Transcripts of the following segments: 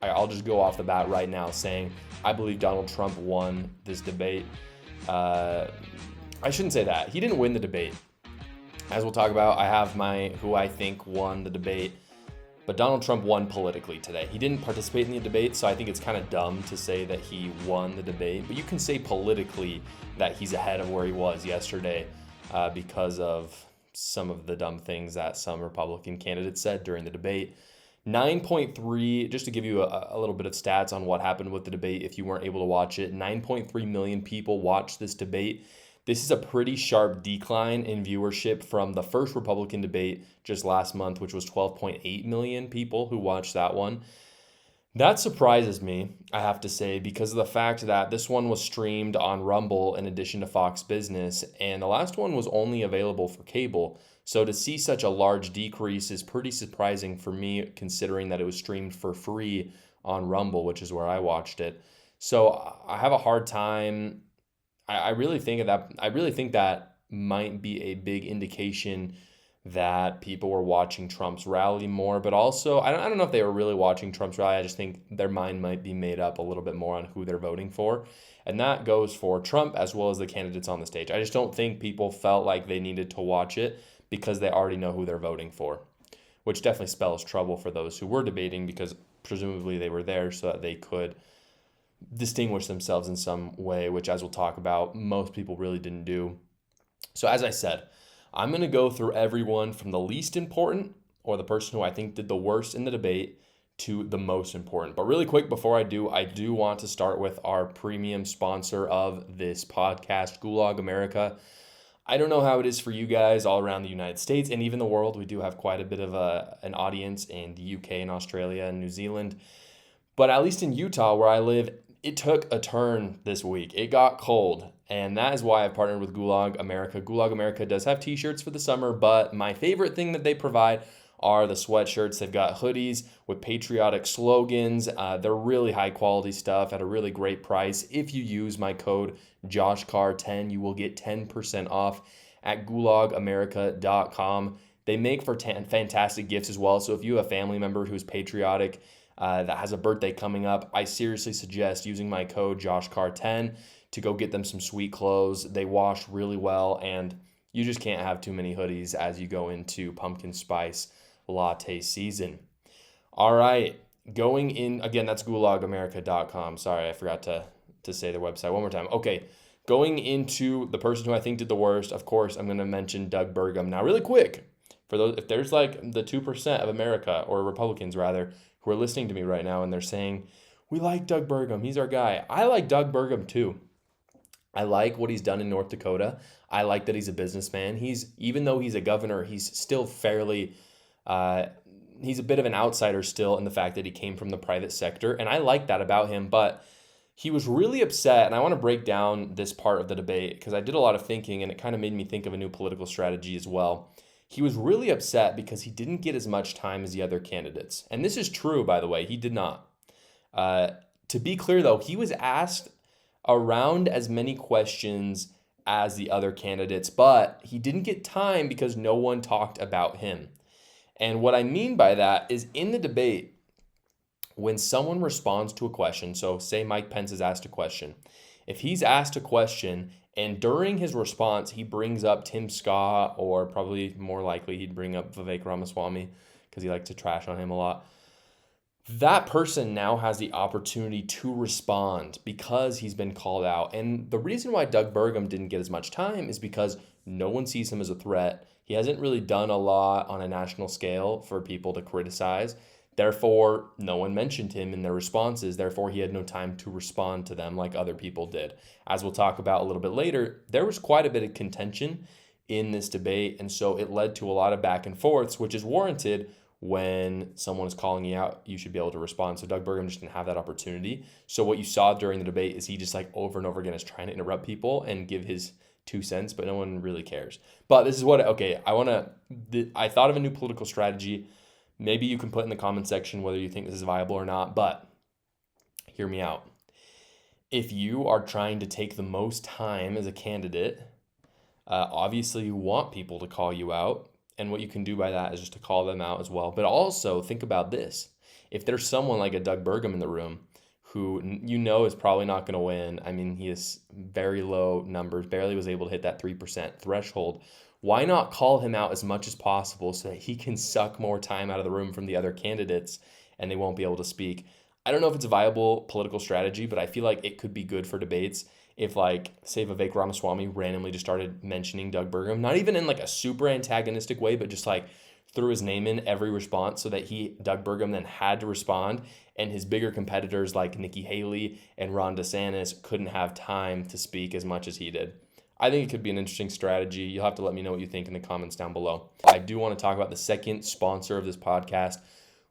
I'll just go off the bat right now saying I believe Donald Trump won this debate. I shouldn't say that. He didn't win the debate. As we'll talk about, I have who I think won the debate. But Donald Trump won politically today. He didn't participate in the debate, so I think it's kind of dumb to say that he won the debate. But you can say politically that he's ahead of where he was yesterday because of some of the dumb things that some Republican candidates said during the debate. 9.3, just to give you a little bit of stats on what happened with the debate if you weren't able to watch it, 9.3 million people watched this debate. This is a pretty sharp decline in viewership from the first Republican debate just last month, which was 12.8 million people who watched that one. That surprises me, I have to say, because of the fact that this one was streamed on Rumble in addition to Fox Business, and the last one was only available for cable. So to see such a large decrease is pretty surprising for me, considering that it was streamed for free on Rumble, which is where I watched it. So I have a hard time. I really think that might be a big indication that people were watching Trump's rally more, but also I don't know if they were really watching Trump's rally. I just think their mind might be made up a little bit more on who they're voting for, and that goes for Trump as well as the candidates on the stage. I just don't think people felt like they needed to watch it because they already know who they're voting for, which definitely spells trouble for those who were debating because presumably they were there so that they could distinguish themselves in some way, which, as we'll talk about, most people really didn't do. So as I said, I'm going to go through everyone from the least important, or the person who I think did the worst in the debate, to the most important. But really quick before I do want to start with our premium sponsor of this podcast, Gulag America. I don't know how it is for you guys all around the United States and even the world. We do have quite a bit of an audience in the UK and Australia and New Zealand. But at least in Utah, where I live, it took a turn this week. It got cold, and that is why I've partnered with Gulag America. Gulag America does have t-shirts for the summer, but my favorite thing that they provide are the sweatshirts. They've got hoodies with patriotic slogans. They're really high quality stuff at a really great price. If you use my code JoshCarr10, you will get 10% off at gulagamerica.com. They make for fantastic gifts as well. So if you have a family member who's patriotic, that has a birthday coming up, I seriously suggest using my code JoshCarr10 to go get them some sweet clothes. They wash really well, and you just can't have too many hoodies as you go into pumpkin spice latte season. All right, going in, again, that's gulagamerica.com. Sorry, I forgot to say their website one more time. Okay, going into the person who I think did the worst, of course, I'm going to mention Doug Burgum. Now, really quick, for those, if there's like the 2% of America, or Republicans rather, who are listening to me right now and they're saying, we like Doug Burgum, he's our guy. I like Doug Burgum too. I like what he's done in North Dakota. I like that he's a businessman. Even though he's a governor, he's still fairly, he's a bit of an outsider still in the fact that he came from the private sector. And I like that about him, but he was really upset. And I want to break down this part of the debate because I did a lot of thinking and it kind of made me think of a new political strategy as well. He was really upset because he didn't get as much time as the other candidates. And this is true, by the way. He did not. To be clear, though, he was asked around as many questions as the other candidates, but he didn't get time because no one talked about him. And what I mean by that is in the debate, when someone responds to a question, so say Mike Pence is asked a question, if he's asked a question and during his response, he brings up Tim Scott, or probably more likely he'd bring up Vivek Ramaswamy because he likes to trash on him a lot. That person now has the opportunity to respond because he's been called out. And the reason why Doug Burgum didn't get as much time is because no one sees him as a threat. He hasn't really done a lot on a national scale for people to criticize. Therefore, no one mentioned him in their responses. Therefore, he had no time to respond to them like other people did. As we'll talk about a little bit later, there was quite a bit of contention in this debate, and so it led to a lot of back and forths, which is warranted when someone is calling you out. You should be able to respond. So Doug Burgum just didn't have that opportunity. So what you saw during the debate is he just like over and over again is trying to interrupt people and give his 2 cents, but no one really cares. But this is what, I thought of a new political strategy. Maybe you can put in the comment section whether you think this is viable or not, but hear me out. If you are trying to take the most time as a candidate, obviously you want people to call you out, and what you can do by that is just to call them out as well. But also think about this. if there's someone like a Doug Burgum in the room who is probably not going to win. I mean, he has very low numbers, barely was able to hit that 3% threshold. Why not call him out as much as possible so that he can suck more time out of the room from the other candidates and they won't be able to speak? I don't know if it's a viable political strategy, but I feel like it could be good for debates if, like, say Vivek Ramaswamy randomly just started mentioning Doug Burgum, not even in like a super antagonistic way, but just like threw his name in every response so that Doug Burgum then had to respond, and his bigger competitors like Nikki Haley and Ron DeSantis couldn't have time to speak as much as he did. I think it could be an interesting strategy. You'll have to let me know what you think in the comments down below. I do want to talk about the second sponsor of this podcast,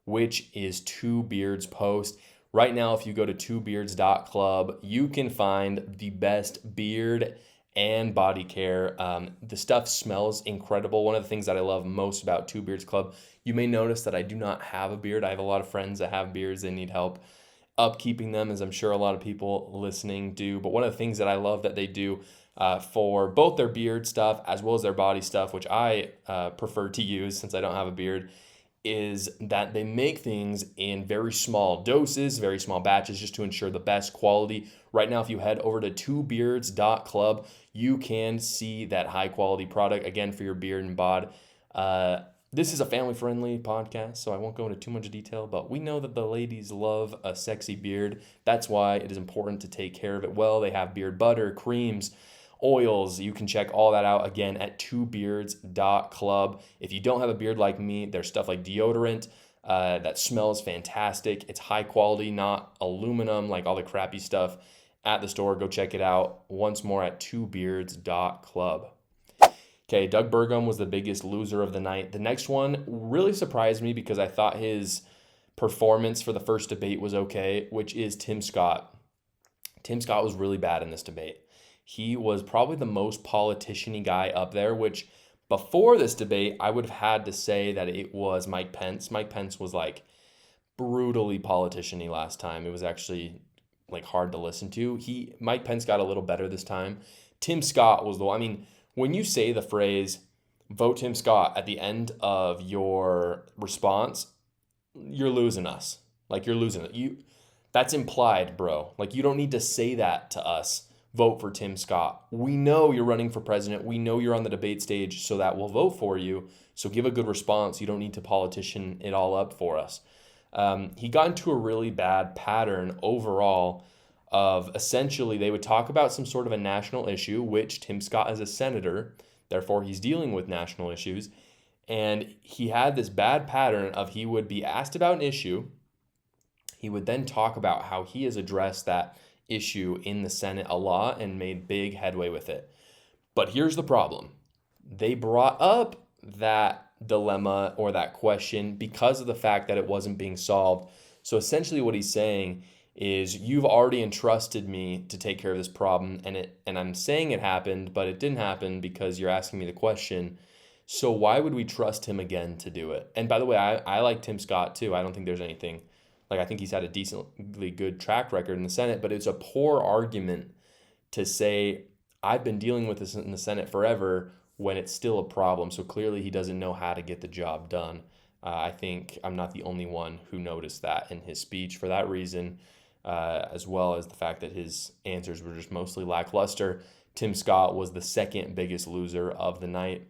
which is Two Beards Post. Right now, if you go to twobeards.club, you can find the best beard and body care. The stuff smells incredible. One of the things that I love most about Two Beards Club, you may notice that I do not have a beard. I have a lot of friends that have beards. They need help upkeeping them, as I'm sure a lot of people listening do. But one of the things that I love that they do for both their beard stuff as well as their body stuff, which I prefer to use since I don't have a beard, is that they make things in very small doses, very small batches, just to ensure the best quality. Right now, if you head over to twobeards.club, you can see that high quality product, again, for your beard and bod. This is a family-friendly podcast, so I won't go into too much detail, but we know that the ladies love a sexy beard. That's why it is important to take care of it well. They have beard butter, creams, oils. You can check all that out again at twobeards.club. If you don't have a beard like me, there's stuff like deodorant that smells fantastic. It's high quality, not aluminum like all the crappy stuff at the store. Go check it out once more at twobeards.club. Okay, Doug Burgum was the biggest loser of the night. The next one really surprised me because I thought his performance for the first debate was okay, which is Tim Scott. Tim Scott was really bad in this debate. He was probably the most politician-y guy up there, which before this debate, I would have had to say that it was Mike Pence. Mike Pence was like brutally politician-y last time. It was actually like hard to listen to. Mike Pence got a little better this time. Tim Scott was the one. I mean, when you say the phrase, vote Tim Scott at the end of your response, you're losing us. Like, you're losing it. That's implied, bro. Like, you don't need to say that to us. Vote for Tim Scott. We know you're running for president. We know you're on the debate stage, so that we'll vote for you. So give a good response. You don't need to politician it all up for us. He got into a really bad pattern overall of essentially they would talk about some sort of a national issue, which Tim Scott is a senator, therefore he's dealing with national issues. And he had this bad pattern of he would be asked about an issue. He would then talk about how he has addressed that issue in the Senate a lot and made big headway with it. But here's the problem. They brought up that dilemma or that question because of the fact that it wasn't being solved. So essentially what he's saying is, you've already entrusted me to take care of this problem, and I'm saying it happened, but it didn't happen because you're asking me the question. So why would we trust him again to do it? And by the way, I like Tim Scott too. I don't think there's anything. Like, I think he's had a decently good track record in the Senate, but it's a poor argument to say, I've been dealing with this in the Senate forever when it's still a problem. So clearly he doesn't know how to get the job done. I think I'm not the only one who noticed that in his speech for that reason, as well as the fact that his answers were just mostly lackluster. Tim Scott was the second biggest loser of the night.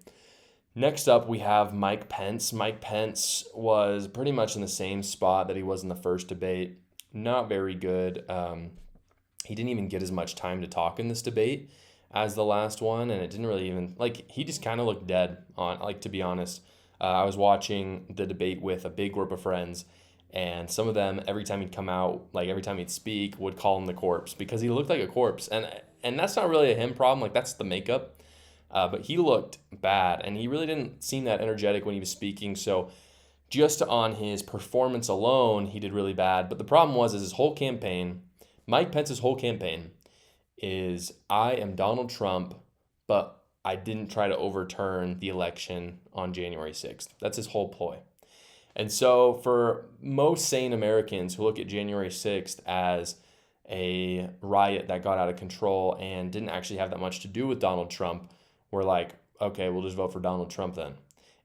Next up, we have Mike Pence. Mike Pence was pretty much in the same spot that he was in the first debate. Not very good. He didn't even get as much time to talk in this debate as the last one, and it didn't really even, like, he just kind of looked dead on, like, to be honest. I was watching the debate with a big group of friends, and some of them, every time he'd come out, like every time he'd speak, would call him the corpse because he looked like a corpse. And that's not really a him problem. Like, that's the makeup. But he looked bad, and he really didn't seem that energetic when he was speaking. So just on his performance alone, he did really bad. But the problem was his whole campaign, Mike Pence's whole campaign, is I am Donald Trump, but I didn't try to overturn the election on January 6th. That's his whole ploy. And so for most sane Americans who look at January 6th as a riot that got out of control and didn't actually have that much to do with Donald Trump, we're like, okay, we'll just vote for Donald Trump then.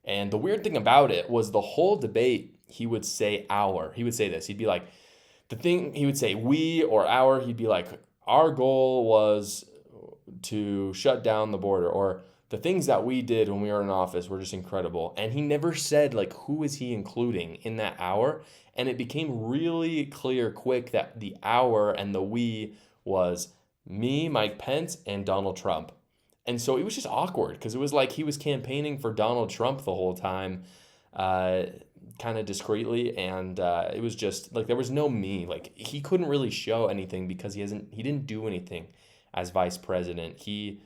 And the weird thing about it was the whole debate, he would say our. He would say this. He'd be like, he would say we or our. He'd be like, our goal was to shut down the border, or the things that we did when we were in office were just incredible. And he never said, like, who is he including in that our? And it became really clear quick that the our and the we was me, Mike Pence, and Donald Trump. And so it was just awkward because it was like he was campaigning for Donald Trump the whole time, kind of discreetly. And it was just like there was no me. Like he couldn't really show anything because he didn't do anything as vice president. He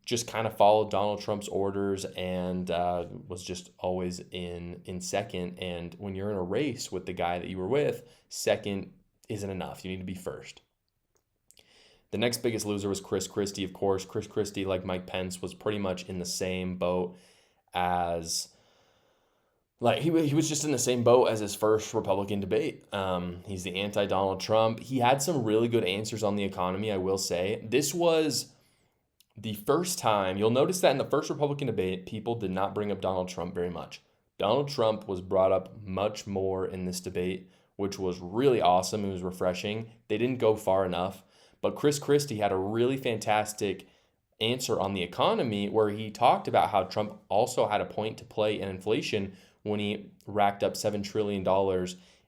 just kind of followed Donald Trump's orders and was just always in second. And when you're in a race with the guy that you were with, second isn't enough. You need to be first. The next biggest loser was Christie, of course. Christie, like Mike Pence, was pretty much in the same boat as, like, he was just in the same boat as his first Republican debate. He's the anti-Donald Trump. He had some really good answers on the economy, I will say. This was the first time, you'll notice that in the first Republican debate, people did not bring up Donald Trump very much. Donald Trump was brought up much more in this debate, which was really awesome. It was refreshing. They didn't go far enough. But Christie had a really fantastic answer on the economy where he talked about how Trump also had a point to play in inflation when he racked up $7 trillion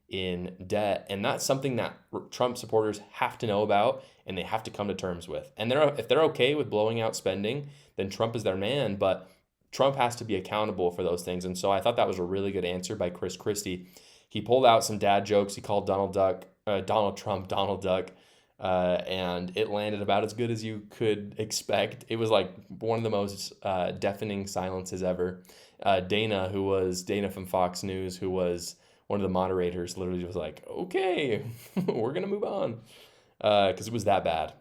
in debt. And that's something that Trump supporters have to know about and they have to come to terms with. And if they're okay with blowing out spending, then Trump is their man. But Trump has to be accountable for those things. And so I thought that was a really good answer by Christie. He pulled out some dad jokes. He called Donald Trump Donald Duck. And it landed about as good as you could expect. It was like one of the most deafening silences ever. Dana from Fox News, who was one of the moderators, literally was like, okay, we're going to move on. Because it was that bad.